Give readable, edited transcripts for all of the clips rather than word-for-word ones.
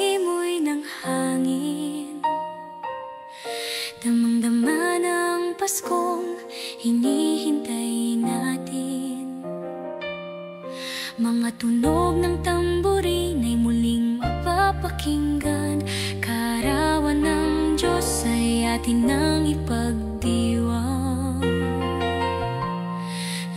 simoy ng hangin. Damang-dama ng Paskong hinihintay natin. Mga tunog ng tamborin ay muling mapapakinggan. Kaarawan ng Diyos ay atin nang ipagdiwang.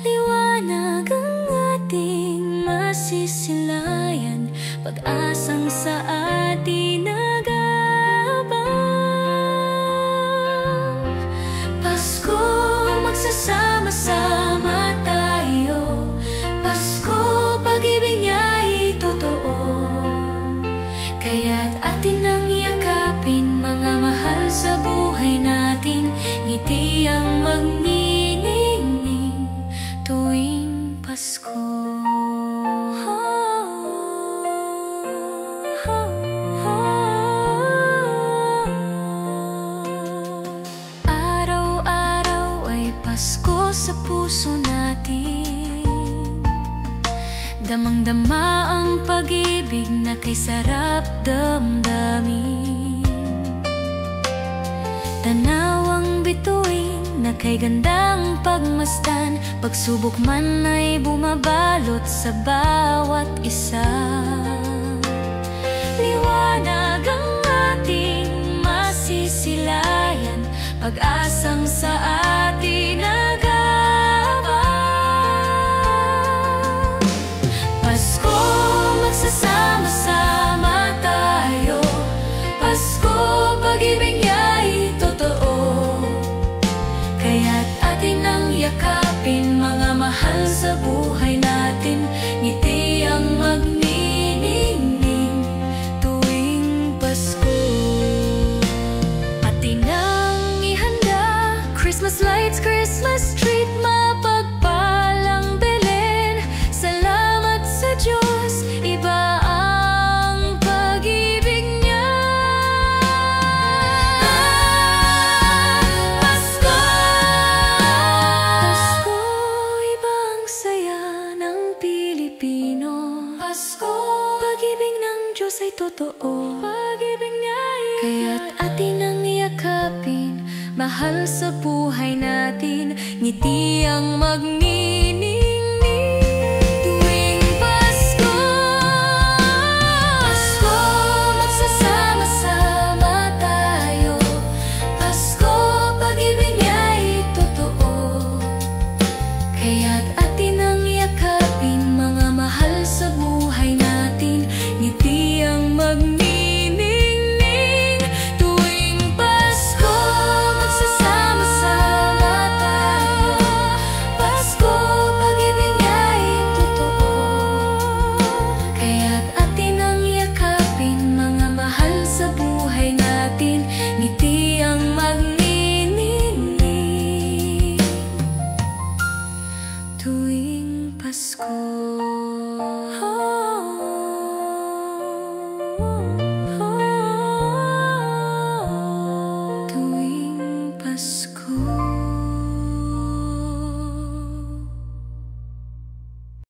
Liwanag ang ating masisilayan, pag-asang sa atin nag-aabang. Pasko, magsasama-sama tayo. Pasko, pag-ibig niya'y totoo. Kaya't atin nang yakapin, mga mahal sa buhay natin. Ngiti ang magniningning tuwing Pasko. Araw-araw ay Pasko sa puso natin. Damang-dama ang pag-ibig na kay sarap damdamin. Tanawang bituin na kay gandang pagmasdan. Pagsubok man ay bumabalot sa bawat isa. Liwanag ang ating masisilayan, pag-asang sa atin nag-aabang. Pasko, magsasama-sama tayo. Pasko, pag-ibig niya'y totoo. Kaya't atin nang yakapin, mga mahal sa buhay natin. Ngiti ang magniningning tuwing Pasko. Atin nang ihanda, Christmas lights, Christmas treat, mapagpalang Belen. Salamat sa Diyos, iba ang pag-ibig niya. Pasko, Pasko, iba ang saya ng Pilipino. Pasko, pag-ibig ng Diyos ay totoo. Pag-ibig niya ay kaya't atin ang yakapin, mahal sa buhay natin. Ngiti ang magniningning